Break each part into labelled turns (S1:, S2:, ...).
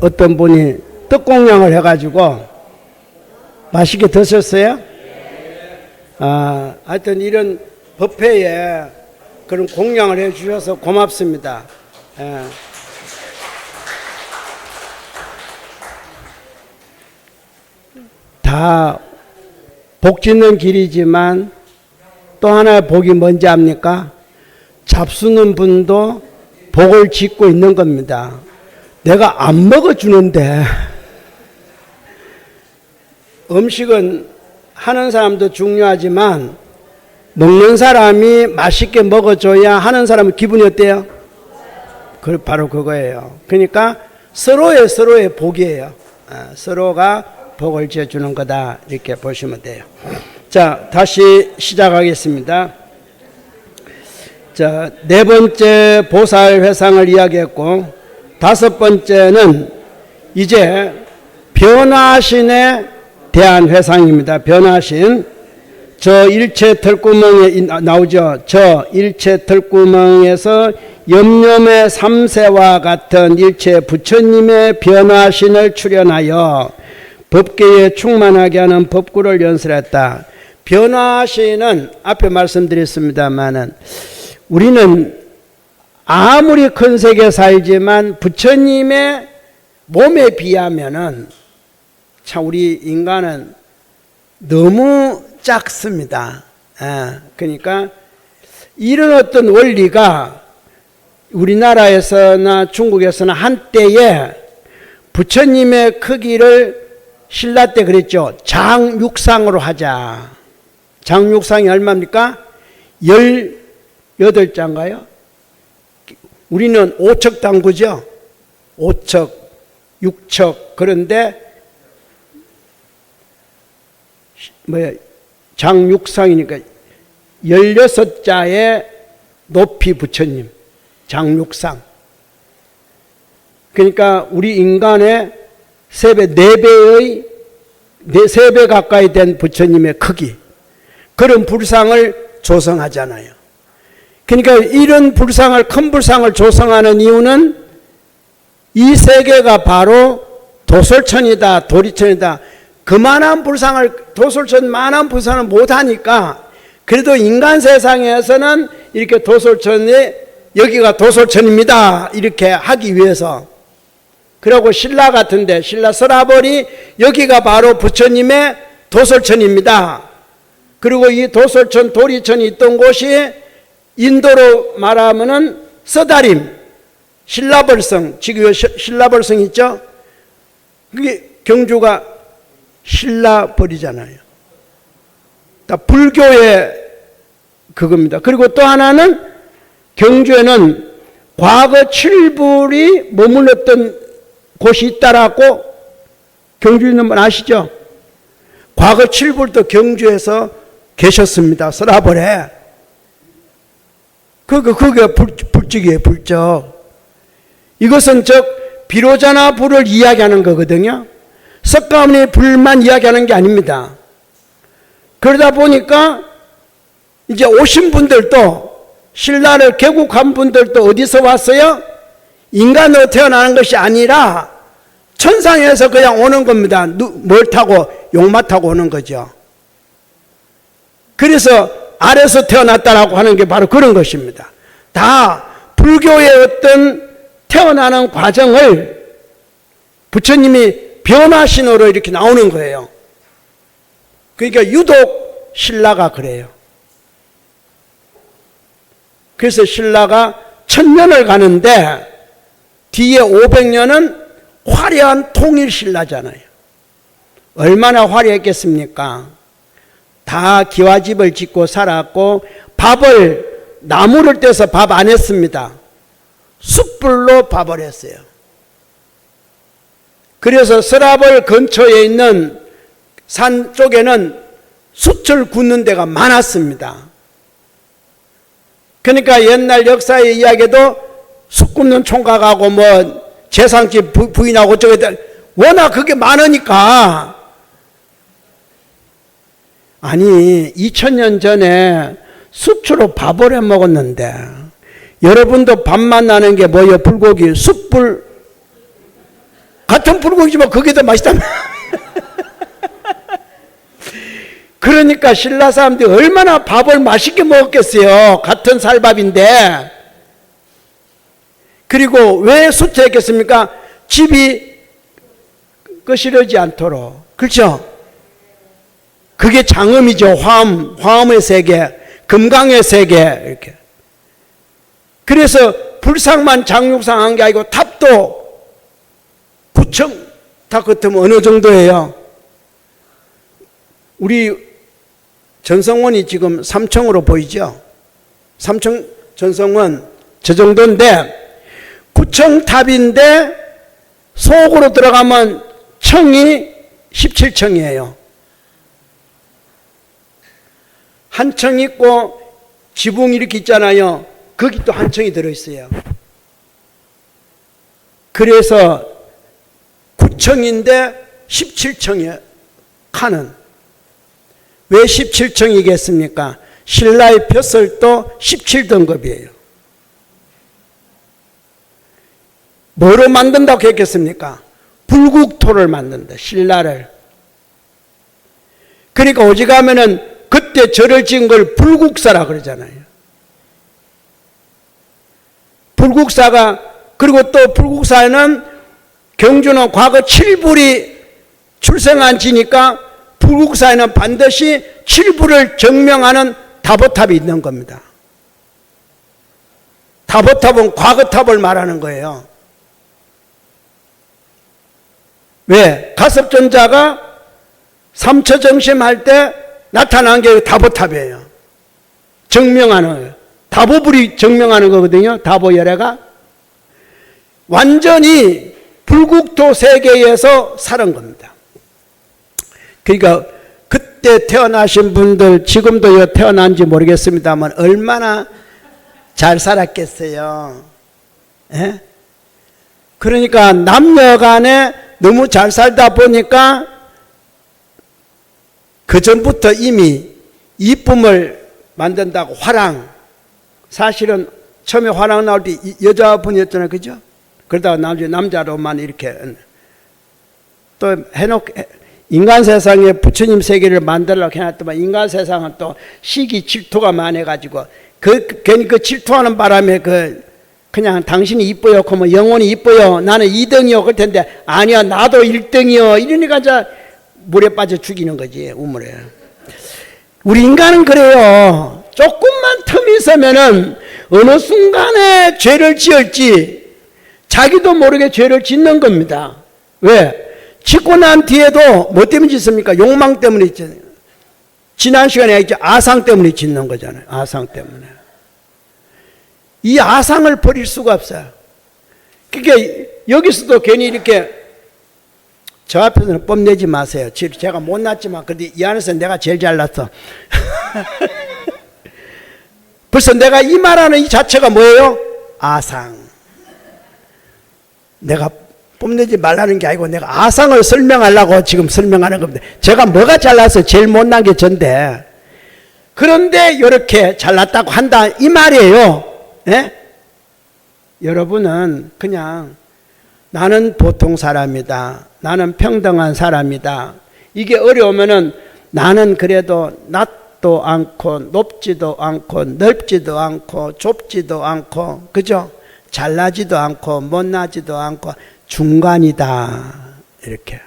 S1: 어떤 분이 떡공양을 해가지고 맛있게 드셨어요? 하여튼 이런 뷔페에 그런 공양을 해주셔서 고맙습니다. 예. 다 복 짓는 길이지만 또 하나의 복이 뭔지 압니까? 잡수는 분도 복을 짓고 있는 겁니다. 내가 안 먹어주는데 음식은 하는 사람도 중요하지만 먹는 사람이 맛있게 먹어줘야 하는 사람은 기분이 어때요? 바로 그거예요. 그러니까 서로의 복이에요. 서로가 복을 지어주는 거다 이렇게 보시면 돼요. 자, 다시 시작하겠습니다. 자, 네 번째 보살회상을 이야기했고 다섯 번째는 이제 변화신에 대한 회상입니다. 변화신. 저 일체 털구멍에 나오죠. 저 일체 털구멍에서 염염의 삼세와 같은 일체 부처님의 변화신을 출현하여 법계에 충만하게 하는 법구를 연설했다. 변화신은 앞에 말씀드렸습니다마는 우리는 아무리 큰 세계 살지만 부처님의 몸에 비하면은 참 우리 인간은 너무 작습니다. 그러니까 이런 어떤 원리가 우리나라에서나 중국에서나 한때에 부처님의 크기를 신라 때 그랬죠. 장육상으로 하자. 장육상이 얼마입니까? 18자인가요? 우리는 5척 당구죠. 5척, 6척. 그런데 장육상이니까 16자의 높이 부처님. 장육상. 그러니까 우리 인간의 3배, 4배의 3배 가까이 된 부처님의 크기. 그런 불상을 조성하잖아요. 그러니까 이런 불상을, 큰 불상을 조성하는 이유는 이 세계가 바로 도솔천이다, 도리천이다. 그만한 불상을, 도솔천만한 불상을 못하니까 그래도 인간 세상에서는 이렇게 도솔천에 여기가 도솔천입니다. 이렇게 하기 위해서. 그리고 신라 같은데, 신라 서라벌이 여기가 바로 부처님의 도솔천입니다. 그리고 이 도솔천, 도리천이 있던 곳이 인도로 말하면은 서다림, 신라벌성, 지금 신라벌성 있죠? 그게 경주가 신라벌이잖아요. 다 불교의 그겁니다. 그리고 또 하나는 경주에는 과거 7불이 머물렀던 곳이 있다라고 경주에 있는 분 아시죠? 과거 7불도 경주에서 계셨습니다. 서라벌에. 그게 불적이에요, 불적. 이것은 즉, 비로자나 불을 이야기하는 거거든요. 석가모니 불만 이야기하는 게 아닙니다. 그러다 보니까 이제 오신 분들도 신라를 개국한 분들도 어디서 왔어요? 인간으로 태어나는 것이 아니라 천상에서 그냥 오는 겁니다. 뭘 타고? 용마 타고 오는 거죠. 그래서 아래서 태어났다라고 하는 게 바로 그런 것입니다. 다 불교의 어떤 태어나는 과정을 부처님이 변화신으로 이렇게 나오는 거예요. 그러니까 유독 신라가 그래요. 그래서 신라가 1000년을 가는데 뒤에 500년은 화려한 통일 신라잖아요. 얼마나 화려했겠습니까? 다 기와집을 짓고 살았고 밥을 나무를 떼서 밥 안 했습니다. 숯불로 밥을 했어요. 그래서 서라벌 근처에 있는 산 쪽에는 숯을 굽는 데가 많았습니다. 그러니까 옛날 역사의 이야기도 숯 굽는 총각하고 뭐 재상집 부인하고 저기 워낙 그게 많으니까. 아니 2000년 전에 숯으로 밥을 해 먹었는데 여러분도 밥맛 나는 게 뭐예요? 불고기 숯불. 같은 불고기지만 그게 더 맛있다며. 그러니까 신라 사람들이 얼마나 밥을 맛있게 먹었겠어요. 같은 쌀밥인데. 그리고 왜 수태했겠습니까? 집이 거스르지 않도록. 그렇죠? 그게 장음이죠. 화음의 세계, 금강의 세계. 이렇게. 그래서 불상만 장육상 한 게 아니고 탑도 9층 다 같으면 어느 정도예요? 우리 전성원이 지금 3층으로 보이죠? 3층 전성원 저 정도인데 9층 탑인데 속으로 들어가면 층이 17층이에요. 한 층 있고 지붕 이렇게 있잖아요. 거기 또 한 층이 들어있어요. 그래서 9층인데 17층이에요. 칸은. 왜 17층이겠습니까? 신라의 벼슬도 17등급이에요. 뭐로 만든다고 했겠습니까? 불국토를 만든다. 신라를. 그러니까 오직하면은 그때 절을 지은 걸 불국사라 그러잖아요. 불국사가, 그리고 또 불국사에는 경주는 과거 7불이 출생한 지니까 불국사에는 반드시 7불을 증명하는 다보탑이 있는 겁니다. 다보탑은 과거탑을 말하는 거예요. 왜? 가섭전자가 삼처정심할 때 나타난 게 다보탑이에요. 증명하는 거예요. 다보불이 증명하는 거거든요. 다보열애가. 완전히 불국토 세계에서 살은 겁니다. 그러니까 그때 태어나신 분들 지금도 태어난지 모르겠습니다만 얼마나 잘 살았겠어요. 예? 그러니까 남녀 간에 너무 잘 살다 보니까 그 전부터 이미 이쁨을 만든다고 화랑. 사실은 처음에 화랑 나올 때 여자분이었잖아요. 그죠? 그러다가 나중에 남자로만 이렇게 또 해놓고 인간 세상에 부처님 세계를 만들려고 해놨더만 인간 세상은 또 시기 질투가 많아가지고 괜히 그 질투하는 바람에 그냥 당신이 이뻐요. 그러면 영혼이 이뻐요. 나는 2등이요. 그럴 텐데 아니야 나도 1등이요. 이러니까 이제 물에 빠져 죽이는 거지. 우물에. 우리 인간은 그래요. 조금만 틈이 있으면은 어느 순간에 죄를 지을지 자기도 모르게 죄를 짓는 겁니다. 왜? 짓고 난 뒤에도 뭐 때문에 짓습니까? 욕망 때문에 짓잖아요. 지난 시간에 얘기했죠. 아상 때문에 짓는 거잖아요. 아상 때문에. 이 아상을 버릴 수가 없어요. 그러니까 여기서도 괜히 이렇게 저 앞에서는 뽐내지 마세요. 제가 못났지만 근데 이 안에서 내가 제일 잘났어. 벌써 내가 이 말하는 이 자체가 뭐예요? 아상. 내가 뽐내지 말라는 게 아니고 내가 아상을 설명하려고 지금 설명하는 겁니다. 제가 뭐가 잘나서 제일 못난 게 전데 그런데 이렇게 잘났다고 한다 이 말이에요. 예? 여러분은 그냥 나는 보통 사람이다. 나는 평등한 사람이다. 이게 어려우면은 나는 그래도 낮도 않고 높지도 않고 넓지도 않고 좁지도 않고 그죠? 잘나지도 않고 못나지도 않고 중간이다. 이렇게.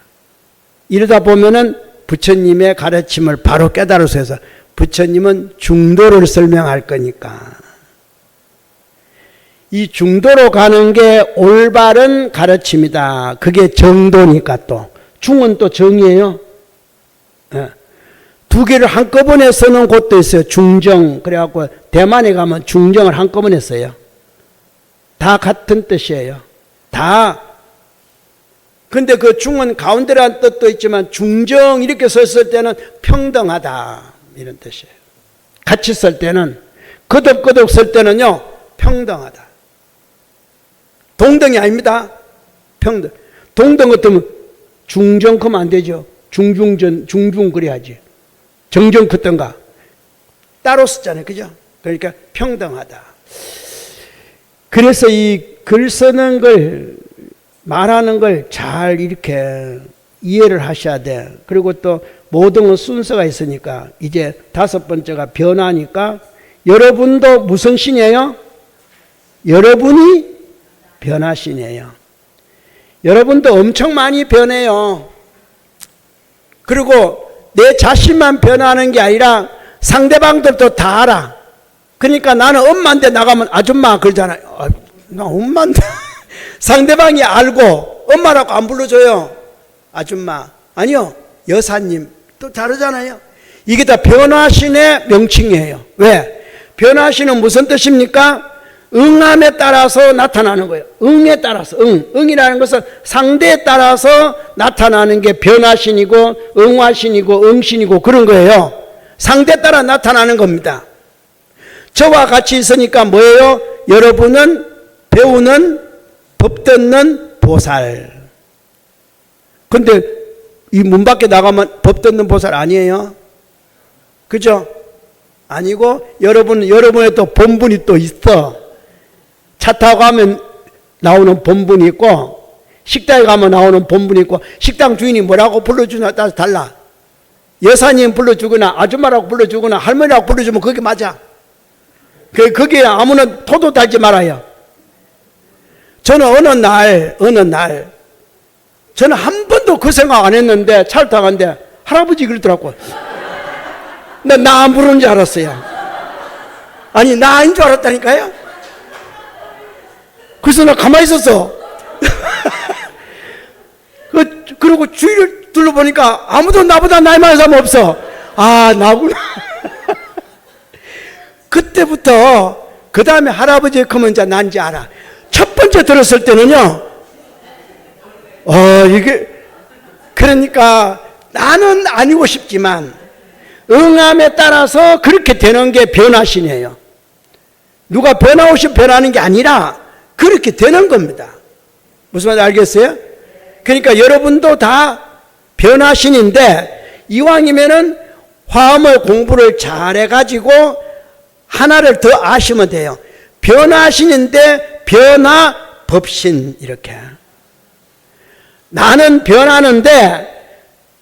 S1: 이러다 보면은 부처님의 가르침을 바로 깨달아서 해서 부처님은 중도를 설명할 거니까. 이 중도로 가는 게 올바른 가르침이다. 그게 정도니까 또. 중은 또 정이에요. 예. 두 개를 한꺼번에 쓰는 곳도 있어요. 중정. 그래갖고 대만에 가면 중정을 한꺼번에 써요. 다 같은 뜻이에요. 다. 근데 그 중은 가운데라는 뜻도 있지만 중정 이렇게 썼을 때는 평등하다. 이런 뜻이에요. 같이 쓸 때는 거듭거듭 쓸 때는요. 평등하다. 동등이 아닙니다. 평등. 동등 같으면 중정 그러면 안 되죠. 중중 그래야지. 정정 그던가. 따로 쓰잖아요. 그죠? 그러니까 평등하다. 그래서 이 글 쓰는 걸 말하는 걸 잘 이렇게 이해를 하셔야 돼. 그리고 또 모든 건 순서가 있으니까 이제 5번째가 변화니까 여러분도 무슨 신이에요? 여러분이 변화신이에요. 여러분도 엄청 많이 변해요. 그리고 내 자신만 변화하는 게 아니라 상대방들도 다 알아. 그러니까 나는 엄마인데 나가면 아줌마 그러잖아요. 나 엄마인데. 상대방이 알고 엄마라고 안 불러줘요. 아줌마. 아니요. 여사님. 또 다르잖아요. 이게 다 변화신의 명칭이에요. 왜? 변화신은 무슨 뜻입니까? 응함에 따라서 나타나는 거예요. 응에 따라서. 응이라는 것은 상대에 따라서 나타나는 게 변화신이고 응화신이고 응신이고 그런 거예요. 상대에 따라 나타나는 겁니다. 저와 같이 있으니까 뭐예요? 여러분은 배우는 법 듣는 보살. 근데 이 문 밖에 나가면 법 듣는 보살 아니에요? 그죠? 아니고 여러분의 또 본분이 또 있어. 차 타고 가면 나오는 본분이 있고 식당에 가면 나오는 본분이 있고 식당 주인이 뭐라고 불러주냐에 따라서 달라. 여사님 불러주거나 아줌마라고 불러주거나 할머니라고 불러주면 그게 맞아. 거기에 아무나 토도 달지 말아요. 저는 어느 날 저는 한 번도 그 생각 안 했는데 차를 타고 갔는데 할아버지 그러더라고. 나 안 부르는 줄 알았어요. 아니 나 아닌 줄 알았다니까요. 그래서 나 가만히 있었어. 그리고 주위를 둘러보니까 아무도 나보다 나이 많은 사람 없어. 아 나구나. 그때부터 그 다음에 할아버지 크면 이제 난지 알아. 첫 번째 들었을 때는요. 이게 그러니까 나는 아니고 싶지만 응함에 따라서 그렇게 되는 게 변화신이에요. 누가 변화오시 변하는 게 아니라 그렇게 되는 겁니다. 무슨 말인지 알겠어요? 그러니까 여러분도 다 변화신인데 이왕이면은 화엄의 공부를 잘해가지고 하나를 더 아시면 돼요. 변화신인데 변화법신 이렇게. 나는 변하는데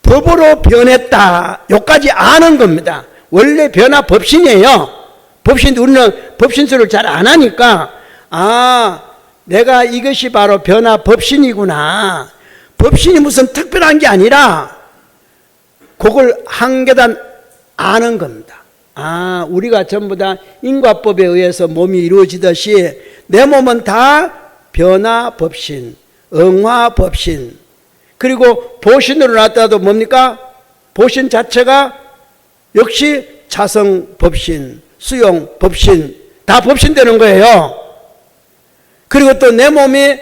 S1: 법으로 변했다. 여기까지 아는 겁니다. 원래 변화법신이에요. 법신 우리는 법신수를 잘 안 하니까 내가 이것이 바로 변화법신이구나. 법신이 무슨 특별한 게 아니라 그걸 한 계단 아는 겁니다. 우리가 전부 다 인과법에 의해서 몸이 이루어지듯이 내 몸은 다 변화법신, 응화법신, 그리고 보신으로 나타나도 뭡니까? 보신 자체가 역시 자성법신, 수용법신, 다 법신 되는 거예요. 그리고 또 내 몸이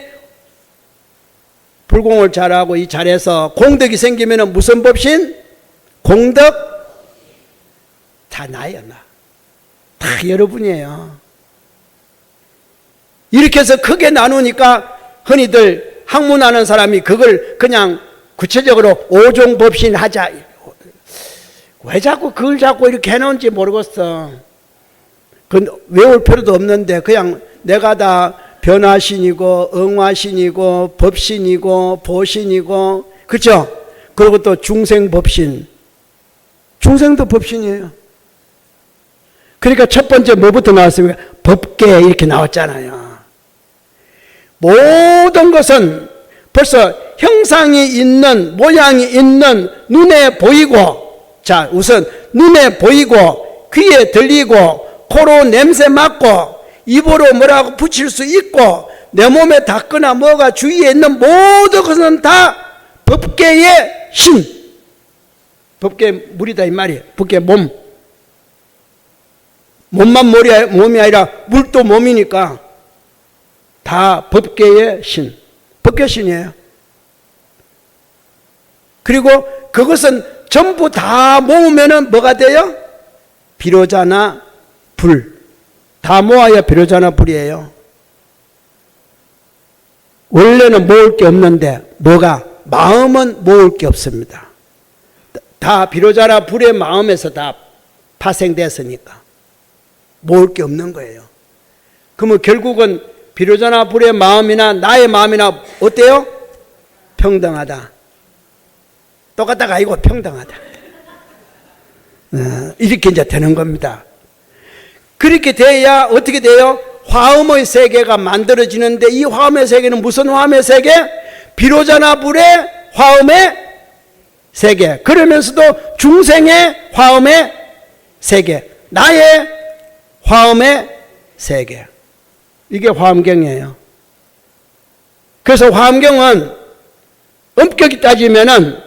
S1: 불공을 잘하고 이 잘해서 공덕이 생기면 무슨 법신? 공덕? 다 나예요, 나. 다 여러분이에요. 이렇게 해서 크게 나누니까 흔히들 학문하는 사람이 그걸 그냥 구체적으로 오종법신 하자. 왜 자꾸 그걸 자꾸 이렇게 해놓은지 모르겠어. 그건 외울 필요도 없는데 그냥 내가 다 변화신이고 응화신이고 법신이고 보신이고 그렇죠? 그리고 또 중생법신. 중생도 법신이에요. 그러니까 첫 번째 뭐부터 나왔습니까? 법계 이렇게 나왔잖아요. 모든 것은 벌써 형상이 있는 모양이 있는 눈에 보이고 자 우선 눈에 보이고 귀에 들리고 코로 냄새 맡고 입으로 뭐라고 붙일 수 있고 내 몸에 닿거나 뭐가 주위에 있는 모든 것은 다 법계의 신. 법계 물이다 이 말이에요. 법계 몸. 몸만 몸이 아니라 물도 몸이니까 다 법계의 신. 법계신이에요. 그리고 그것은 전부 다 모으면은 뭐가 돼요? 비로자나 불. 다 모아야 비로자나 불이에요. 원래는 모을 게 없는데 뭐가? 마음은 모을 게 없습니다. 다 비로자나 불의 마음에서 다 파생됐으니까 모을 게 없는 거예요. 그러면 결국은 비로자나 불의 마음이나 나의 마음이나 어때요? 평등하다. 똑같다가 아니고 평등하다. 이렇게 이제 되는 겁니다. 그렇게 돼야 어떻게 돼요? 화음의 세계가 만들어지는데, 이 화음의 세계는 무슨 화음의 세계? 비로자나 불의 화음의 세계. 그러면서도 중생의 화음의 세계, 나의 화음의 세계. 이게 화엄경이에요. 그래서 화엄경은 엄격히 따지면은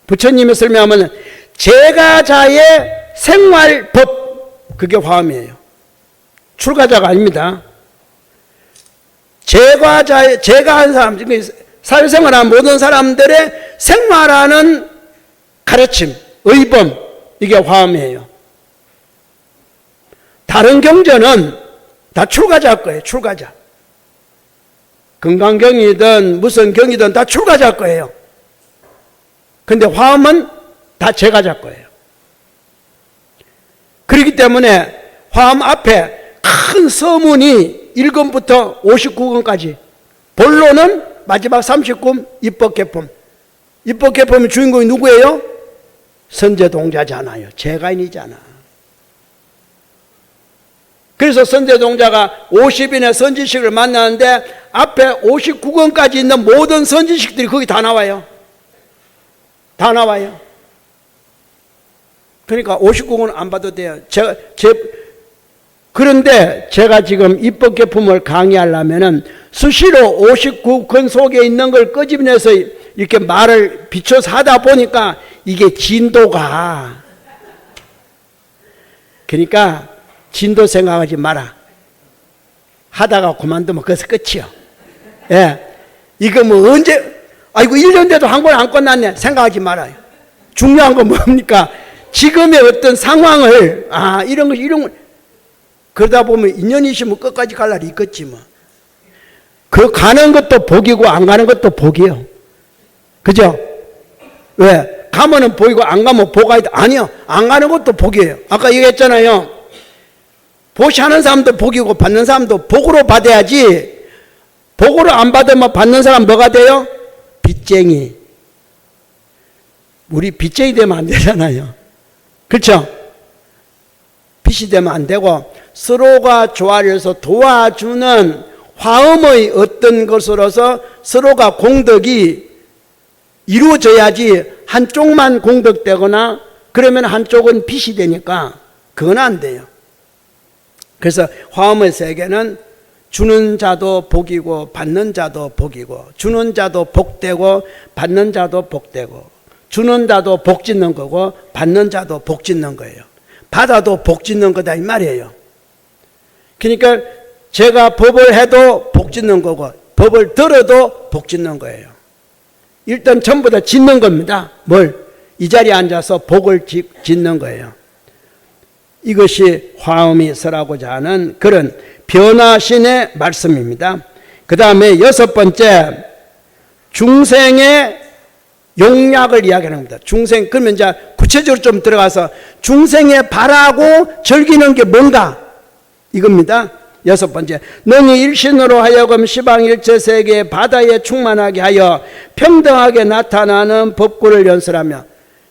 S1: 부처님의 설명하면 제가자의 생활법, 그게 화엄이에요. 출가자가 아닙니다. 제가 한 사람, 사회생활하는 모든 사람들의 생활하는 가르침, 의범, 이게 화엄이에요. 다른 경전은 다 출가자 거예요. 출가자. 건강경이든 무슨 경이든 다 출가자 거예요. 근데 화엄은 다 제가자 거예요. 그렇기 때문에 화엄 앞에 큰 서문이 1권부터 59권까지, 본론은 마지막 30권 입법개품. 입법개품의 주인공이 누구예요? 선제동자잖아요. 제가인이잖아. 그래서 선제동자가 50인의 선지식을 만나는데 앞에 59권까지 있는 모든 선지식들이 거기 다 나와요. 다 나와요. 그러니까 59권은 안 봐도 돼요. 그런데 제가 지금 입법개품을 강의하려면은 수시로 59권 속에 있는 걸 끄집어내서 이렇게 말을 비춰서 하다 보니까 이게 진도가, 그러니까 진도 생각하지 마라. 하다가 그만두면 그것이 끝이요. 예. 이거 뭐 언제, 아이고 1년 돼도 한 권 안 끝났네. 생각하지 말아요. 중요한 건 뭡니까? 지금의 어떤 상황을, 이런 거, 그러다 보면 인연이 있으면 끝까지 갈 날이 있겠지 뭐. 그 가는 것도 복이고 안 가는 것도 복이요. 그죠? 왜? 가면은 복이고 안 가면 복이 아니요. 안 가는 것도 복이에요. 아까 얘기했잖아요. 보시하는 사람도 복이고 받는 사람도 복으로 받아야지, 복으로 안 받으면 받는 사람 뭐가 돼요? 빚쟁이. 우리 빚쟁이 되면 안 되잖아요. 그렇죠? 빚이 되면 안 되고 서로가 조화해서 도와주는 화음의 어떤 것으로서 서로가 공덕이 이루어져야지, 한쪽만 공덕되거나 그러면 한쪽은 빚이 되니까 그건 안 돼요. 그래서 화음의 세계는 주는 자도 복이고 받는 자도 복이고, 주는 자도 복되고 받는 자도 복되고, 주는 자도 복 짓는 거고 받는 자도 복 짓는 거예요. 받아도 복 짓는 거다 이 말이에요. 그러니까 제가 법을 해도 복 짓는 거고 법을 들어도 복 짓는 거예요. 일단 전부 다 짓는 겁니다. 뭘? 이 자리에 앉아서 복을 짓는 거예요. 이것이 화엄이 설하고자 하는 그런 변화신의 말씀입니다. 그 다음에 6번째, 중생의 용약을 이야기하는 겁니다. 중생, 그러면 이제 구체적으로 좀 들어가서 중생의 바라고 즐기는 게 뭔가, 이겁니다. 6번째, 너희 일신으로 하여금 시방일체 세계 바다에 충만하게 하여 평등하게 나타나는 법구를 연설하며.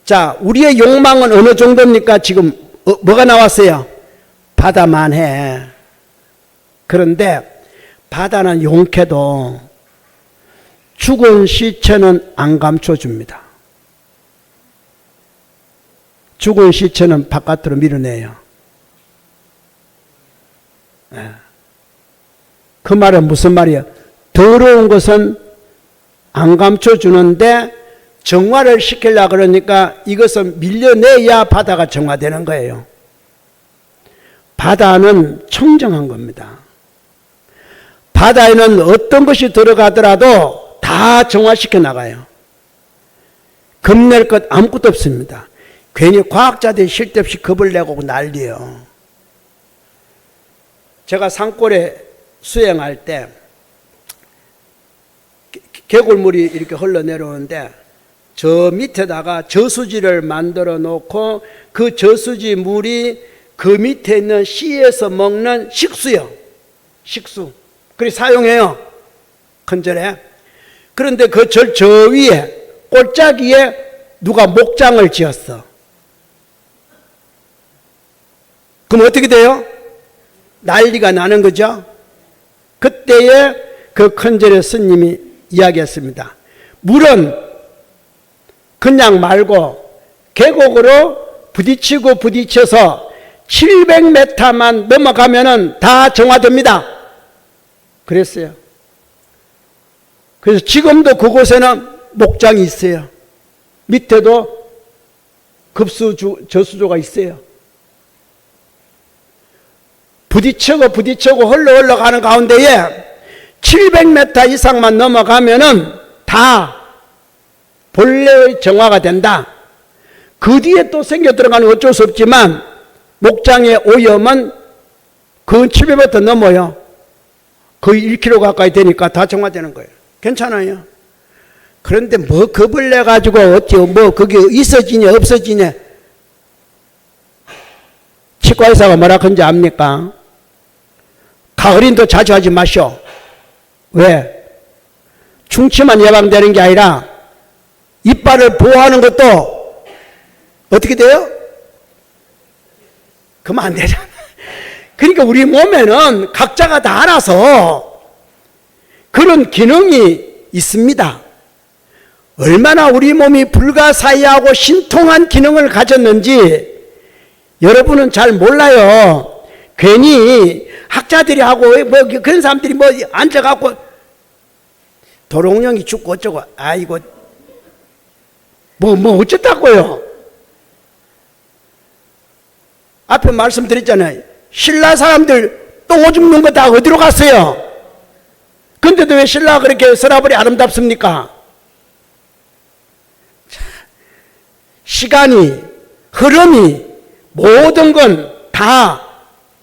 S1: 자, 우리의 욕망은 어느 정도입니까? 지금 뭐가 나왔어요? 바다만 해. 그런데 바다는 용케도 죽은 시체는 안 감춰줍니다. 죽은 시체는 바깥으로 밀어내요. 그 말은 무슨 말이에요? 더러운 것은 안 감춰주는데 정화를 시키려고 그러니까 이것은 밀려내야 바다가 정화되는 거예요. 바다는 청정한 겁니다. 바다에는 어떤 것이 들어가더라도 다 정화시켜 나가요. 겁낼 것 아무것도 없습니다. 괜히 과학자들이 쓸데없이 겁을 내고 난리요. 제가 산골에 수행할 때 개골물이 이렇게 흘러내려오는데 저 밑에다가 저수지를 만들어 놓고 그 저수지 물이 그 밑에 있는 씨에서 먹는 식수요. 식수. 그리 사용해요. 큰절에. 그런데 그 절 저 위에 골짜기에 누가 목장을 지었어. 그럼 어떻게 돼요? 난리가 나는 거죠. 그때에 그 큰절의 스님이 이야기했습니다. 물은 그냥 말고 계곡으로 부딪히고 부딪혀서 700m만 넘어가면은 다 정화됩니다. 그랬어요. 그래서 지금도 그곳에는 목장이 있어요. 밑에도 저수조가 있어요. 부딪히고 흘러가는 가운데에 700m 이상만 넘어가면은 다 본래의 정화가 된다. 그 뒤에 또 생겨 들어가는 어쩔 수 없지만 목장의 오염은 그 700m 넘어요. 거의 1km 가까이 되니까 다 정화되는 거예요. 괜찮아요. 그런데 뭐 겁을 내가지고 어찌 뭐 그게 있어지냐 없어지냐. 치과의사가 뭐라 그런지 압니까? 가을인도 자주 하지 마시오. 왜? 충치만 예방되는 게 아니라 이빨을 보호하는 것도 어떻게 돼요? 그러면 안 되잖아. 그러니까 우리 몸에는 각자가 다 알아서 그런 기능이 있습니다. 얼마나 우리 몸이 불가사의하고 신통한 기능을 가졌는지 여러분은 잘 몰라요. 괜히 학자들이 하고 뭐 그런 사람들이 뭐 앉아갖고 도롱뇽이 죽고 어쩌고 아이고 뭐 어쩌다고요. 앞에 말씀드렸잖아요. 신라 사람들 똥 오줌 누는 거 다 어디로 갔어요? 근데도 왜 신라가 그렇게 서라벌이 아름답습니까? 시간이 흐름이 모든 건 다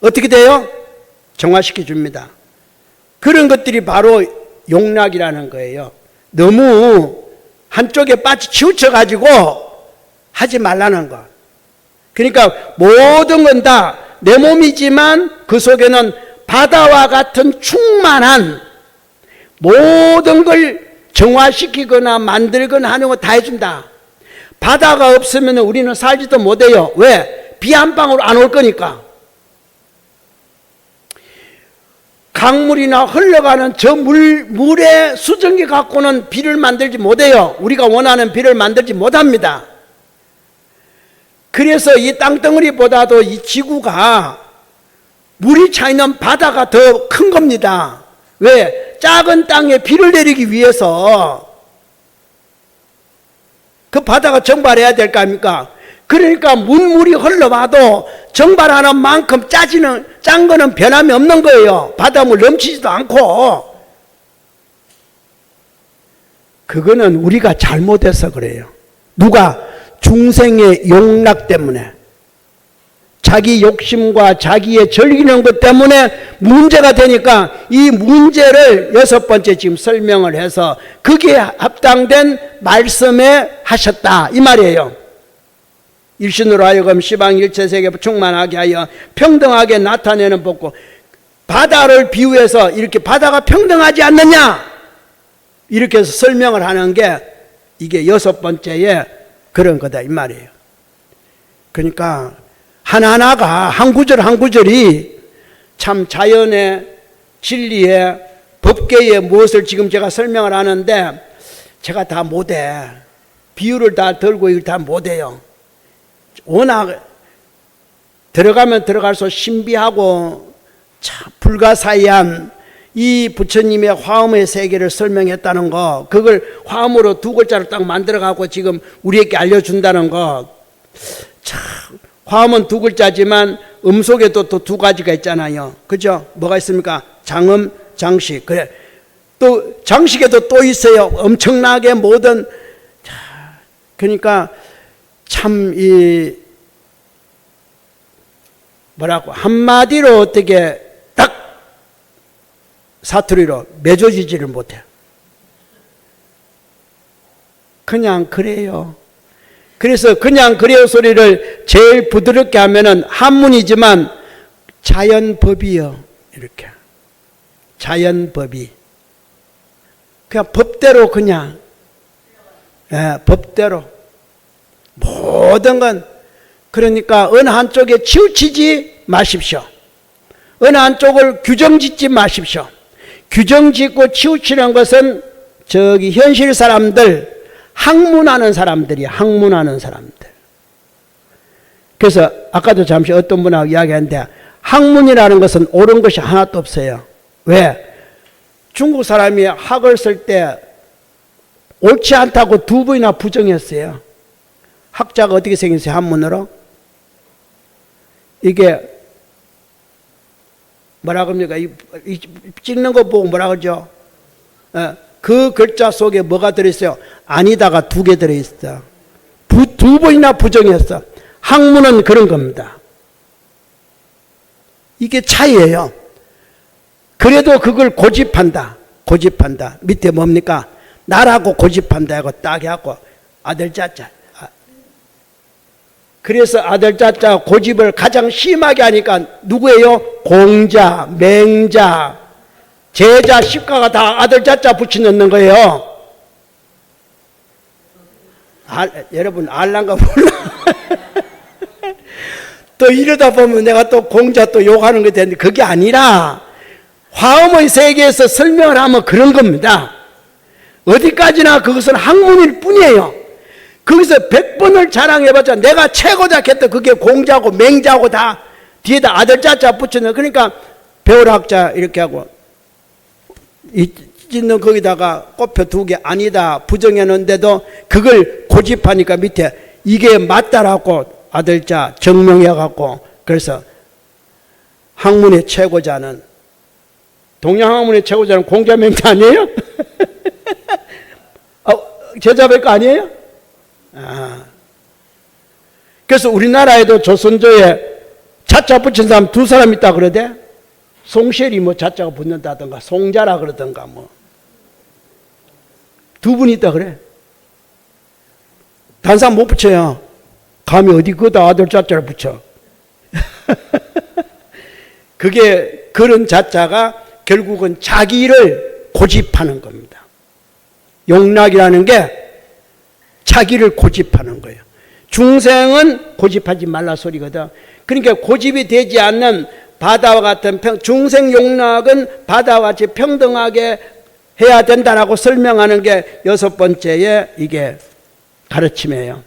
S1: 어떻게 돼요? 정화시켜 줍니다. 그런 것들이 바로 용락이라는 거예요. 너무 한쪽에 빠져 치우쳐 가지고 하지 말라는 거. 그러니까 모든 건 다 내 몸이지만 그 속에는 바다와 같은 충만한 모든 걸 정화시키거나 만들거나 하는 거 다 해준다. 바다가 없으면 우리는 살지도 못해요. 왜? 비 한 방울 안 올 거니까. 강물이나 흘러가는 저 물의 수증기 갖고는 비를 만들지 못해요. 우리가 원하는 비를 만들지 못합니다. 그래서 이 땅덩어리보다도 이 지구가 물이 차있는 바다가 더 큰 겁니다. 왜? 작은 땅에 비를 내리기 위해서 그 바다가 정발해야 될 거 아닙니까? 그러니까 물이 흘러와도 정발하는 만큼 짠 거는 변함이 없는 거예요. 바닷물 넘치지도 않고. 그거는 우리가 잘못해서 그래요. 누가? 중생의 용락 때문에. 자기 욕심과 자기의 즐기는 것 때문에 문제가 되니까 이 문제를 6번째 지금 설명을 해서 거기에 합당된 말씀에 하셨다 이 말이에요. 일신으로 하여금 시방일체세계 충만하게 하여 평등하게 나타내는 법고, 바다를 비유해서 이렇게 바다가 평등하지 않느냐 이렇게 해서 설명을 하는 게 이게 6번째에 그런 거다 이 말이에요. 그러니까 하나하나가 한 구절 한 구절이 참 자연의 진리의 법계의 무엇을 지금 제가 설명을 하는데 제가 다 못해. 비유를 다 들고 이걸 다 못해요. 워낙 들어가면 들어갈수록 신비하고 참 불가사의한 이 부처님의 화엄의 세계를 설명했다는 거, 그걸 화엄으로 2글자를 딱 만들어갖고 지금 우리에게 알려준다는 거, 참 화엄은 2글자지만 음속에도 또 2가지가 있잖아요. 그죠? 뭐가 있습니까? 장음, 장식. 그래. 또 장식에도 또 있어요. 엄청나게 모든. 그러니까 참 뭐라고 한마디로 어떻게 딱 사투리로 맺어지지를 못해요. 그냥 그래요. 그래서 그냥 그래요 소리를 제일 부드럽게 하면은 한문이지만 자연법이요. 이렇게. 자연법이. 그냥 법대로 그냥, 예, 법대로. 모든 건, 그러니까 어느 한쪽에 치우치지 마십시오. 어느 한쪽을 규정짓지 마십시오. 규정짓고 치우치는 것은 저기 현실 사람들, 학문하는 사람들이야, 학문하는 사람들. 그래서 아까도 잠시 어떤 분하고 이야기했는데, 학문이라는 것은 옳은 것이 하나도 없어요. 왜? 중국 사람이 학을 쓸 때 옳지 않다고 2번이나 부정했어요. 학자가 어떻게 생겼어요? 한문으로? 이게 뭐라 그럽니까? 이 찍는 거 보고 뭐라 그러죠? 그 글자 속에 뭐가 들어있어요? 아니다가 2개 들어있어. 2번이나 부정했어. 학문은 그런 겁니다. 이게 차이예요. 그래도 그걸 고집한다. 고집한다. 밑에 뭡니까? 나라고 고집한다 하고 딱 해갖고 아들 짜자. 그래서 아들 짜자 고집을 가장 심하게 하니까 누구예요? 공자, 맹자, 제자, 십가가 다 아들 짜자 붙여넣는 거예요. 여러분 알란가 몰라? 또 이러다 보면 내가 또 공자 또 욕하는 거 되는데 그게 아니라 화음의 세계에서 설명을 하면 그런 겁니다. 어디까지나 그것은 학문일 뿐이에요. 거기서 100번을 자랑해봤자 내가 최고다 했다. 그게 공자고 맹자고 다 뒤에다 아들 짜자 붙여넣어. 그러니까 배울 학자 이렇게 하고 짓는 거기다가 꽃표 2개 아니다 부정해놓은데도 그걸 고집하니까 밑에 이게 맞다라고 아들자 증명해갖고 그래서 학문의 최고자는 동양학문의 최고자는 공자 맹자 아니에요? 제자별 거 아니에요? 그래서 우리나라에도 조선조에 자자 붙인 사람 2사람 있다 그러대. 송시엘이 뭐 자자가 붙는다든가 송자라 그러든가 뭐 2분 있다 그래. 다른 사람 못 붙여요. 감히 어디 그다 아들 자자를 붙여. 그게 그런 자자가 결국은 자기를 고집하는 겁니다. 용락이라는 게 자기를 고집하는 거예요. 중생은 고집하지 말라 소리거든. 그러니까 고집이 되지 않는 바다와 같은 중생 용락은 바다와 같이 평등하게 해야 된다라고 설명하는 게 6번째의 이게 가르침이에요.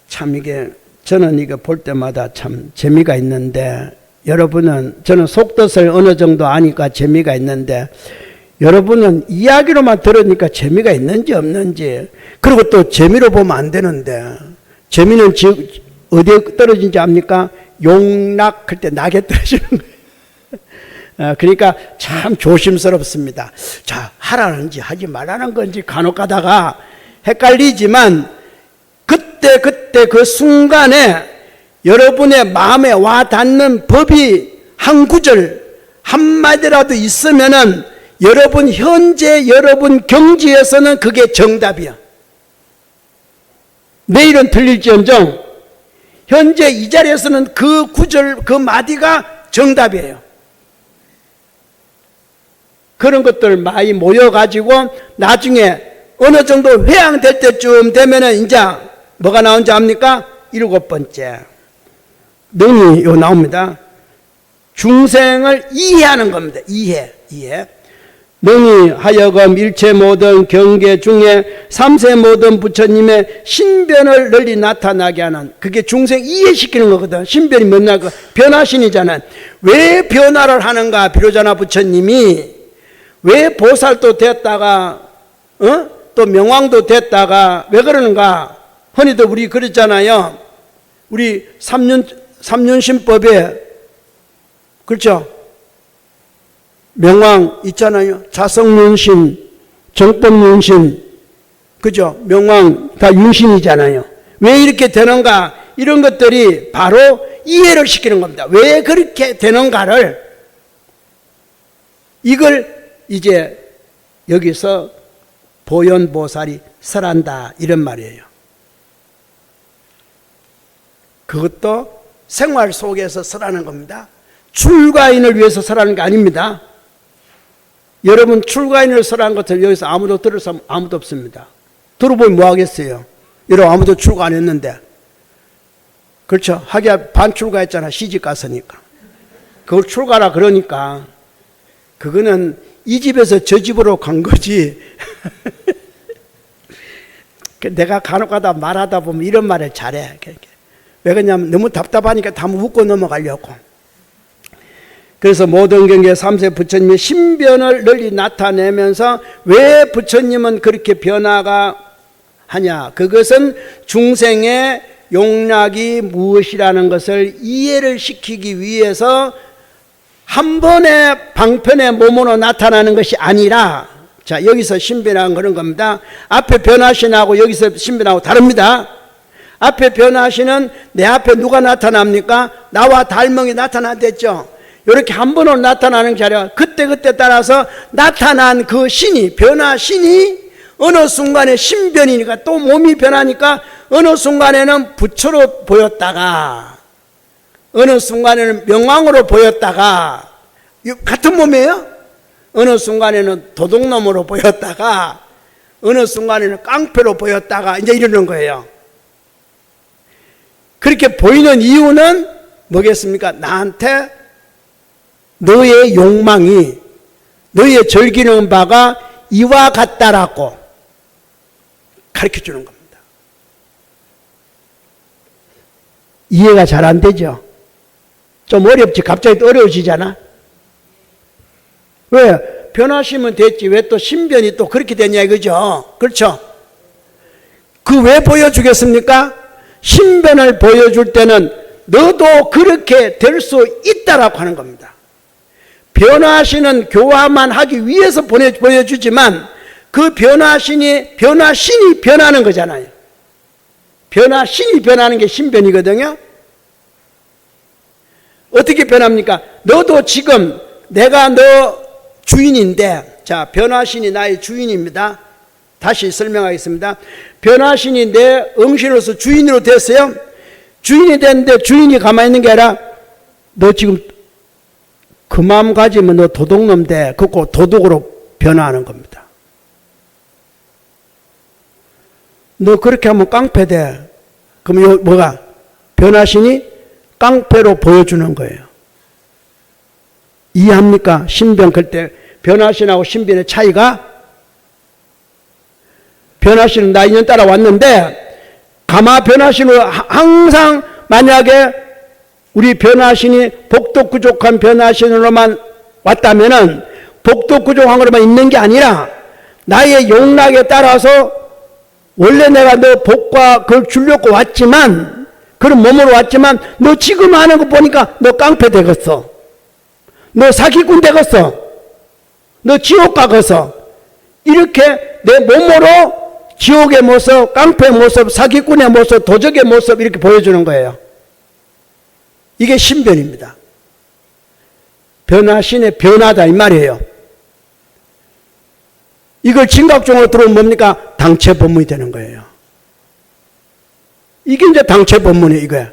S1: 참 이게 저는 이거 볼 때마다 참 재미가 있는데 여러분은 저는 속뜻을 어느 정도 아니까 재미가 있는데 여러분은 이야기로만 들으니까 재미가 있는지 없는지 그리고 또 재미로 보면 안 되는데 재미는 어디에 떨어진지 압니까? 용락할 때 낙에 떨어지는 거예요. 그러니까 참 조심스럽습니다. 자, 하라는지 하지 말라는 건지 간혹 가다가 헷갈리지만 그때 그 순간에 여러분의 마음에 와 닿는 법이 한 구절 한마디라도 있으면은 여러분 현재 여러분 경지에서는 그게 정답이야. 내일은 틀릴지언정 현재 이 자리에서는 그 구절 그 마디가 정답이에요. 그런 것들 많이 모여가지고 나중에 어느 정도 회양될 때쯤 되면은 이제 뭐가 나온지 압니까? 7번째 능이 요 나옵니다. 중생을 이해하는 겁니다. 이해. 능히 하여금 일체 모든 경계 중에 3세 모든 부처님의 신변을 널리 나타나게 하는 그게 중생 이해시키는 거거든. 신변이 뭔가 변화신이잖아. 왜 변화를 하는가? 비로자나 부처님이 왜 보살도 됐다가 또 명왕도 됐다가 왜 그러는가? 흔히도 우리 그랬잖아요. 우리 삼륜신법에 그렇죠? 명왕 있잖아요. 자성윤신, 정법윤신, 그죠? 명왕 다 윤신이잖아요. 왜 이렇게 되는가? 이런 것들이 바로 이해를 시키는 겁니다. 왜 그렇게 되는가를 이걸 이제 여기서 보현보살이 설한다 이런 말이에요. 그것도 생활 속에서 설하는 겁니다. 출가인을 위해서 설하는 게 아닙니다. 여러분 출가인을 설한 것을 여기서 아무도 들을 사람 아무도 없습니다. 들어보면 뭐 하겠어요? 여러분 아무도 출가 안 했는데. 그렇죠? 하기야 반출가했잖아. 시집 갔으니까. 그걸 출가라 그러니까 그거는 이 집에서 저 집으로 간 거지. 내가 간혹 가다 말하다 보면 이런 말을 잘해. 왜 그러냐면 너무 답답하니까 다 웃고 넘어가려고. 그래서 모든 경계 3세 부처님의 신변을 널리 나타내면서 왜 부처님은 그렇게 변화가 하냐. 그것은 중생의 용락이 무엇이라는 것을 이해를 시키기 위해서 한 번의 방편의 몸으로 나타나는 것이 아니라, 자, 여기서 신변하는 그런 겁니다. 앞에 변화신하고 여기서 신변하고 다릅니다. 앞에 변화신은 내 앞에 누가 나타납니까? 나와 닮은 나타났댔죠. 이렇게 한 번으로 나타나는 게 아니라 그때그때 따라서 나타난 그 신이, 변화신이 어느 순간에 신변이니까 또 몸이 변하니까 어느 순간에는 부처로 보였다가 어느 순간에는 명왕으로 보였다가 같은 몸이에요. 어느 순간에는 도둑놈으로 보였다가 어느 순간에는 깡패로 보였다가 이제 이러는 거예요. 그렇게 보이는 이유는 뭐겠습니까? 나한테 너의 욕망이, 너의 즐기는 바가 이와 같다라고 가르쳐 주는 겁니다. 이해가 잘 안 되죠? 좀 어렵지? 갑자기 또 어려워지잖아? 왜? 변화시면 됐지. 왜 또 신변이 또 그렇게 됐냐 이거죠? 그렇죠? 그 왜 보여주겠습니까? 신변을 보여줄 때는 너도 그렇게 될 수 있다라고 하는 겁니다. 변화신은 교화만 하기 위해서 보여주지만 그 변화신이 변하는 거잖아요. 변화신이 변하는 게 신변이거든요. 어떻게 변합니까? 너도 지금 내가 너 주인인데, 자, 변화신이 나의 주인입니다. 다시 설명하겠습니다. 변화신이 내 응신으로서 주인으로 됐어요. 주인이 됐는데 주인이 가만히 있는 게 아니라 너 지금 그 마음 가지면 너 도둑놈 돼. 그거 도둑으로 변화하는 겁니다. 너 그렇게 하면 깡패 돼. 그럼 뭐가? 변화신이 깡패로 보여주는 거예요. 이해합니까? 신변 그때 변화신하고 신변의 차이가? 변화신은 나 2년 따라왔는데 가마 변화신으로 항상 만약에 우리 변화신이 복덕구족한 변화신으로만 왔다면은 복덕구족한 것으로만 있는 게 아니라 나의 용락에 따라서 원래 내가 너 복과 그걸 주려고 왔지만 그런 몸으로 왔지만 너 지금 하는 거 보니까 너 깡패 되겠어. 너 사기꾼 되겠어. 너 지옥 가겠어. 이렇게 내 몸으로 지옥의 모습, 깡패의 모습, 사기꾼의 모습, 도적의 모습 이렇게 보여주는 거예요. 이게 신변입니다. 변화신의 변화다 이 말이에요. 이걸 진각종으로 들어오면 뭡니까? 당체 법문이 되는 거예요. 이게 이제 당체 법문이에요, 이거야.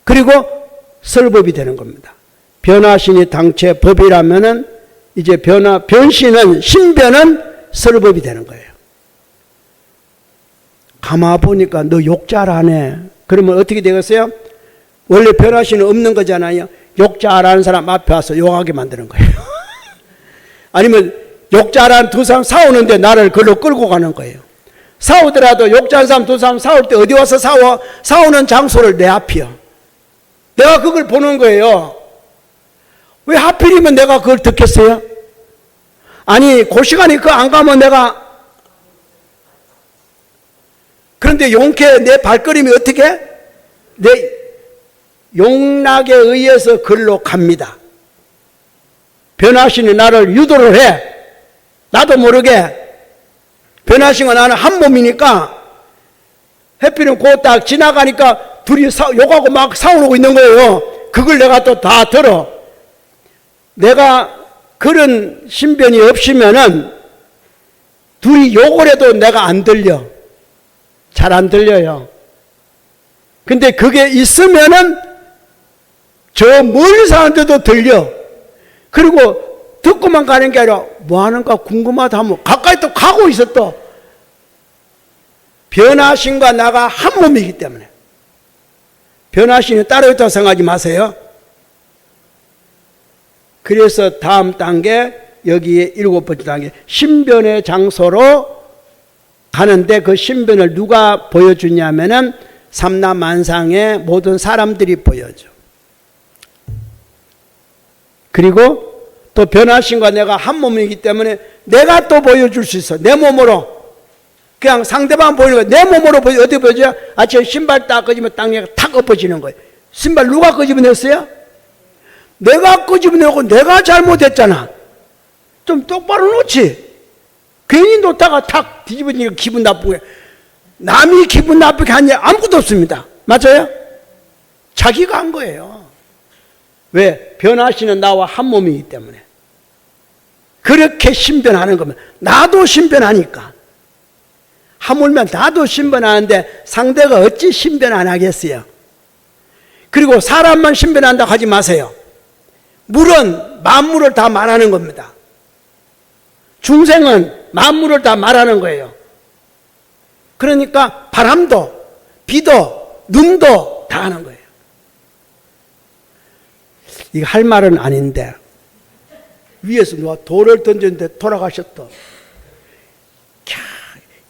S1: 그리고 설법이 되는 겁니다. 변화신이 당체 법이라면은 이제 변신은, 신변은 설법이 되는 거예요. 가만 보니까 너 욕 잘하네. 그러면 어떻게 되겠어요? 원래 변화신은 없는 거잖아요. 욕 잘하는 사람 앞에 와서 욕하게 만드는 거예요. 아니면 욕 잘하는 두 사람 싸우는데 나를 그걸로 끌고 가는 거예요. 싸우더라도 욕 잘하는 사람 두 사람 싸울 때 어디 와서 싸워? 싸우는 장소를 내 앞이요. 내가 그걸 보는 거예요. 왜 하필이면 내가 그걸 듣겠어요? 아니 그 시간에 그거 안 가면 내가, 그런데 용케 내 발걸음이 어떻게? 내 용락에 의해서 글로 갑니다. 변화신이 나를 유도를 해. 나도 모르게. 변화신과 나는 한 몸이니까 해피는 곧 딱 지나가니까 둘이 욕하고 막 싸우고 있는 거예요. 그걸 내가 또 다 들어. 내가 그런 신변이 없으면은 둘이 욕을 해도 내가 안 들려. 잘 안 들려요. 근데 그게 있으면은 저 멀리 사는데도 들려. 그리고 듣고만 가는 게 아니라 뭐 하는가 궁금하다 하면 가까이 또 가고 있어. 또 변화신과 나가 한 몸이기 때문에 변화신이 따로 있다고 생각하지 마세요. 그래서 다음 단계, 여기에 7번째 단계, 신변의 장소로 가는데 그 신변을 누가 보여주냐면은 삼라만상의 모든 사람들이 보여줘. 그리고 또 변화신과 내가 한 몸이기 때문에 내가 또 보여줄 수 있어. 내 몸으로. 그냥 상대방 보이는 거야. 내 몸으로 보여. 어떻게 보여줘요? 아침에 신발 딱 끄집으면 땅에 탁 엎어지는 거예요. 신발 누가 끄집어냈어요? 내가 끄집어내고 내가 잘못했잖아. 좀 똑바로 놓지. 괜히 놓다가 탁 뒤집어지니까 기분 나쁘게. 남이 기분 나쁘게 한 일 아무것도 없습니다. 맞아요? 자기가 한 거예요. 왜? 변화시는 나와 한 몸이기 때문에. 그렇게 신변하는 거면 나도 신변하니까. 하물며 나도 신변하는데 상대가 어찌 신변 안 하겠어요? 그리고 사람만 신변한다고 하지 마세요. 물은 만물을 다 말하는 겁니다. 중생은 만물을 다 말하는 거예요. 그러니까 바람도 비도 눈도 다 하는 거예요. 이거 할 말은 아닌데 위에서 누가 돌을 던졌는데 돌아가셨다.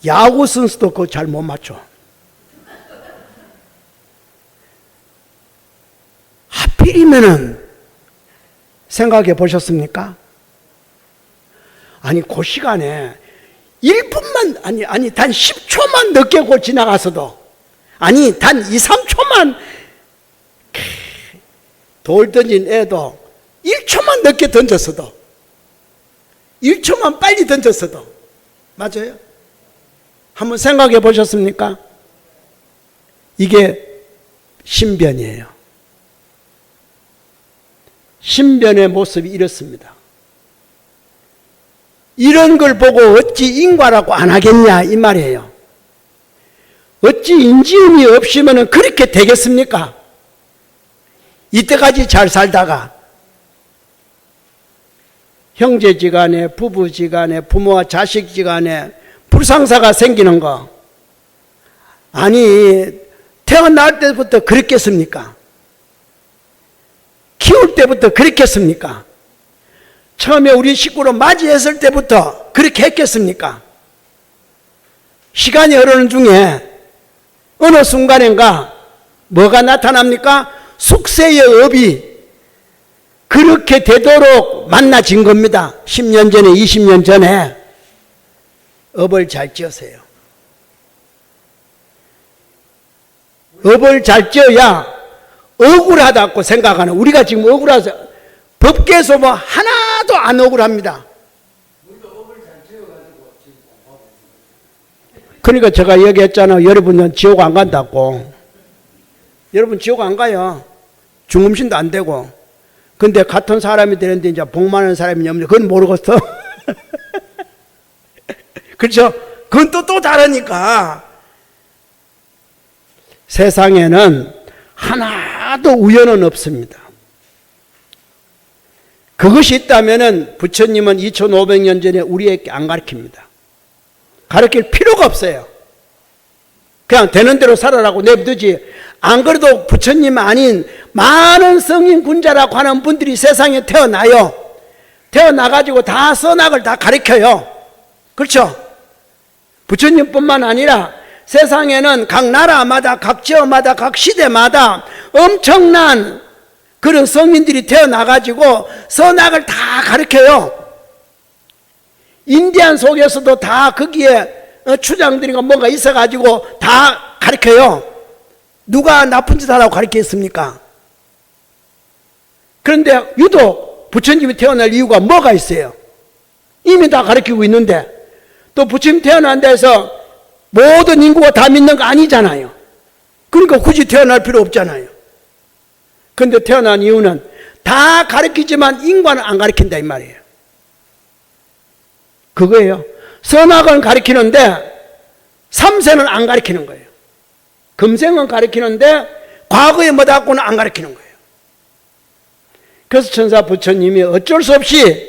S1: 야구 선수도 그거 잘 못 맞춰. 하필이면은 생각해 보셨습니까? 아니 그 시간에 1분만 아니 단 10초만 늦게 곧 지나가서도 아니 단 2, 3초만 돌 던진 애도 1초만 늦게 던졌어도 1초만 빨리 던졌어도 맞아요? 한번 생각해 보셨습니까? 이게 신변이에요. 신변의 모습이 이렇습니다. 이런 걸 보고 어찌 인과라고 안 하겠냐 이 말이에요. 어찌 인지음이 없으면 그렇게 되겠습니까? 이때까지 잘 살다가 형제지간에 부부지간에 부모와 자식지간에 불상사가 생기는 거 아니 태어날 때부터 그랬겠습니까? 키울 때부터 그랬겠습니까? 처음에 우리 식구로 맞이했을 때부터 그렇게 했겠습니까? 시간이 흐르는 중에 어느 순간인가 뭐가 나타납니까? 숙세의 업이 그렇게 되도록 만나진 겁니다. 10년 전에 20년 전에 업을 잘 지으세요. 업을 잘 지어야 억울하다고 생각하는 우리가 지금 억울해서 법계에서 뭐 하나도 안 억울합니다. 그러니까 제가 얘기했잖아요. 여러분은 지옥 안 간다고. 여러분 지옥 안 가요. 중음신도 안 되고. 근데 같은 사람이 되는데 이제 복 많은 사람이 없는데 그건 모르겠어. 그렇죠? 그건 또 다르니까. 세상에는 하나도 우연은 없습니다. 그것이 있다면은 부처님은 2500년 전에 우리에게 안 가르칩니다. 가르칠 필요가 없어요. 그냥 되는 대로 살아라고 내버두지. 안 그래도 부처님 아닌 많은 성인 군자라고 하는 분들이 세상에 태어나요. 태어나가지고 다 선악을 다 가르쳐요. 그렇죠? 부처님뿐만 아니라 세상에는 각 나라마다 각 지역마다 각 시대마다 엄청난 그런 성인들이 태어나가지고 선악을 다 가르쳐요. 인디안 속에서도 다 거기에 추장들이가 뭔가 있어가지고 다 가르쳐요. 누가 나쁜 짓 하라고 가르쳤습니까? 그런데 유독 부처님이 태어날 이유가 뭐가 있어요? 이미 다 가르치고 있는데 또 부처님 태어난다 해서 모든 인구가 다 믿는 거 아니잖아요. 그러니까 굳이 태어날 필요 없잖아요. 그런데 태어난 이유는 다 가르치지만 인과는 안 가르친다 이 말이에요. 그거예요. 선악은 가르치는데 삼세는 안 가르치는 거예요. 금생은 가르치는데 과거에 뭐다고는 안 가르치는 거예요. 그래서 천사 부처님이 어쩔 수 없이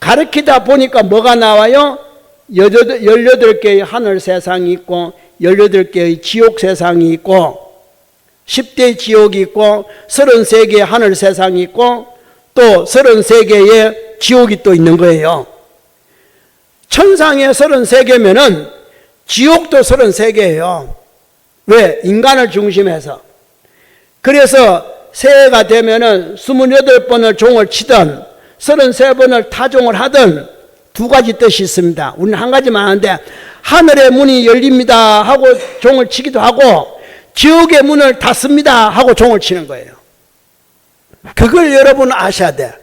S1: 가르치다 보니까 뭐가 나와요? 18개의 하늘 세상이 있고 18개의 지옥 세상이 있고 10대의 지옥이 있고 33개의 하늘 세상이 있고 또 33개의 지옥이 또 있는 거예요. 천상에 33개면은 지옥도 33개예요. 왜? 인간을 중심해서. 그래서 새해가 되면은 28번을 종을 치든 33번을 타종을 하든 두 가지 뜻이 있습니다. 우리는 한 가지만 하는데 하늘의 문이 열립니다 하고 종을 치기도 하고 지옥의 문을 닫습니다 하고 종을 치는 거예요. 그걸 여러분 아셔야 돼.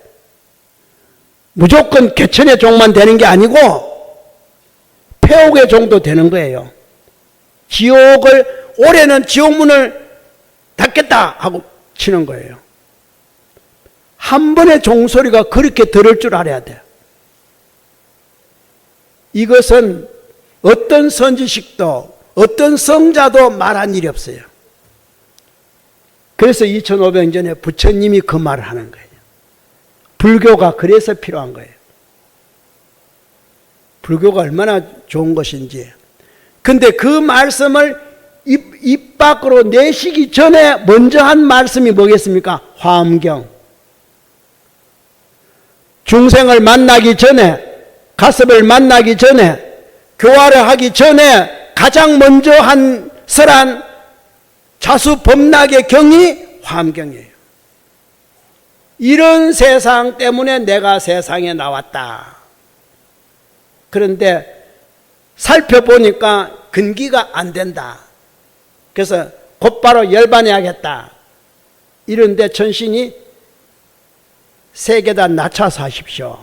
S1: 무조건 개천의 종만 되는 게 아니고 폐옥의 종도 되는 거예요. 지옥을 올해는 지옥문을 닫겠다 하고 치는 거예요. 한 번의 종소리가 그렇게 들을 줄 알아야 돼. 이것은 어떤 선지식도 어떤 성자도 말한 일이 없어요. 그래서 2500년 전에 부처님이 그 말을 하는 거예요. 불교가 그래서 필요한 거예요. 불교가 얼마나 좋은 것인지. 근데 그 말씀을 입 밖으로 내시기 전에 먼저 한 말씀이 뭐겠습니까? 화엄경. 중생을 만나기 전에, 가섭을 만나기 전에, 교화를 하기 전에 가장 먼저 한 설한 자수법락의 경이 화엄경이에요. 이런 세상 때문에 내가 세상에 나왔다. 그런데 살펴보니까 근기가 안 된다. 그래서 곧바로 열반해야겠다. 이런데 천신이 세계단 낮춰서 하십시오.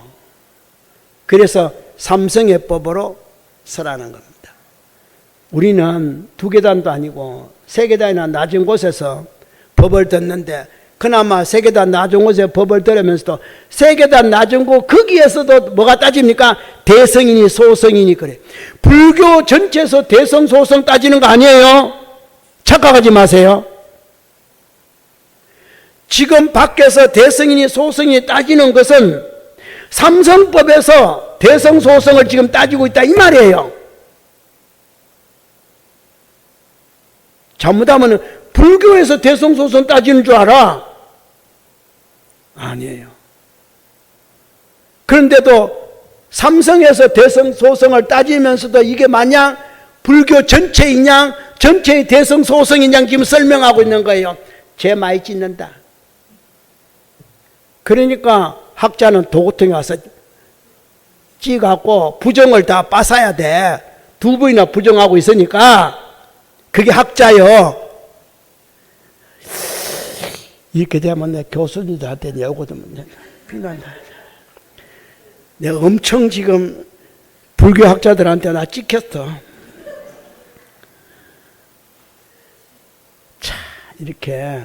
S1: 그래서 삼성의 법으로 설하는 겁니다. 우리는 두 계단도 아니고 세 계단이나 낮은 곳에서 법을 듣는데 그나마 세 계단 낮은 곳에 법을 들으면서도 세 계단 낮은 곳 거기에서도 뭐가 따집니까? 대성이니 소성이니 그래. 불교 전체에서 대성 소성 따지는 거 아니에요. 착각하지 마세요. 지금 밖에서 대성이니 소성이니 따지는 것은 삼성법에서 대성 소성을 지금 따지고 있다 이 말이에요. 잘못하면 불교에서 대성 소성 따지는 줄 알아? 아니에요. 그런데도 삼성에서 대성 소성을 따지면서도 이게 마냥 불교 전체이냐 전체의 대성 소성이냐 지금 설명하고 있는 거예요. 죄 많이 짓는다. 그러니까 학자는 도구통에 와서 찌갖고 부정을 다 빠사야 돼. 두 번이나 부정하고 있으니까 그게 학자요. 이렇게 되면 내 교수님들한테 내오거든. 비난다. 내가 엄청 지금 불교 학자들한테 나 찍혔어. 자, 이렇게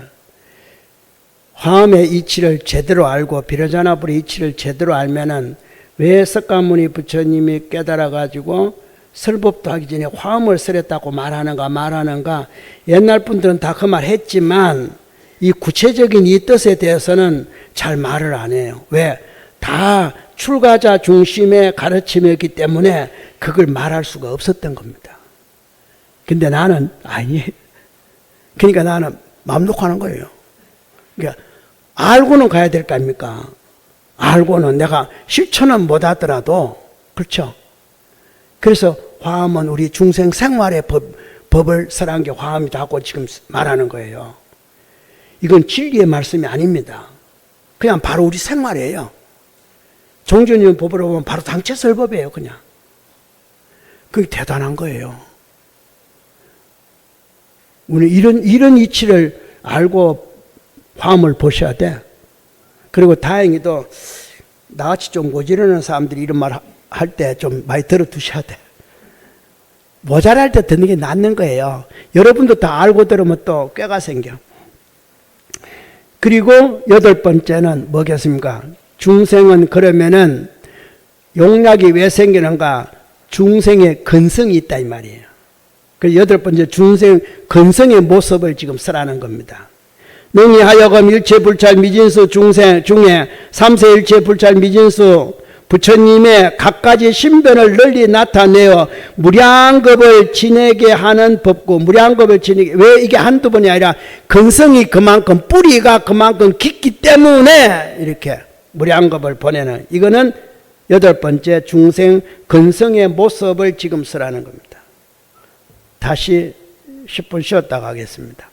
S1: 화엄의 이치를 제대로 알고 비로자나불의 이치를 제대로 알면은 왜 석가모니 부처님이 깨달아가지고 설법도 하기 전에 화엄을 설했다고 말하는가. 옛날 분들은 다 그 말 했지만 이 구체적인 이 뜻에 대해서는 잘 말을 안 해요. 왜? 다 출가자 중심의 가르침이었기 때문에 그걸 말할 수가 없었던 겁니다. 근데 나는 아니. 그러니까 나는 마음 놓고 하는 거예요. 그러니까 알고는 가야 될 거 아닙니까? 알고는 내가 실천은 못 하더라도 그렇죠. 그래서 화엄은 우리 중생 생활의 법을 설한 게 화엄이다 하고 지금 말하는 거예요. 이건 진리의 말씀이 아닙니다. 그냥 바로 우리 생활이에요. 종전님 법으로 보면 바로 당체설법이에요. 그냥. 그게 대단한 거예요. 우리 이런 이치를 알고 화엄을 보셔야 돼. 그리고 다행히도 나같이 좀 고지르는 사람들이 이런 말 할 때 좀 많이 들어두셔야 돼. 모자랄 때 듣는 게 낫는 거예요. 여러분도 다 알고 들으면 또 꾀가 생겨. 그리고 8번째는 뭐겠습니까? 중생은 그러면은 용락이 왜 생기는가? 중생의 근성이 있다 이 말이에요. 그래서 8번째 중생 근성의 모습을 지금 설하는 겁니다. 능히 하여금 일체 불찰 미진수 중생 중에 삼세 일체 불찰 미진수 부처님의 갖가지 신변을 널리 나타내어 무량겁을 지내게 하는 법고, 무량겁을 지내게, 왜 이게 한두 번이 아니라 근성이 그만큼, 뿌리가 그만큼 깊기 때문에 이렇게 무량겁을 보내는, 이거는 8번째 중생 근성의 모습을 지금 쓰라는 겁니다. 다시 10분 쉬었다가 하겠습니다.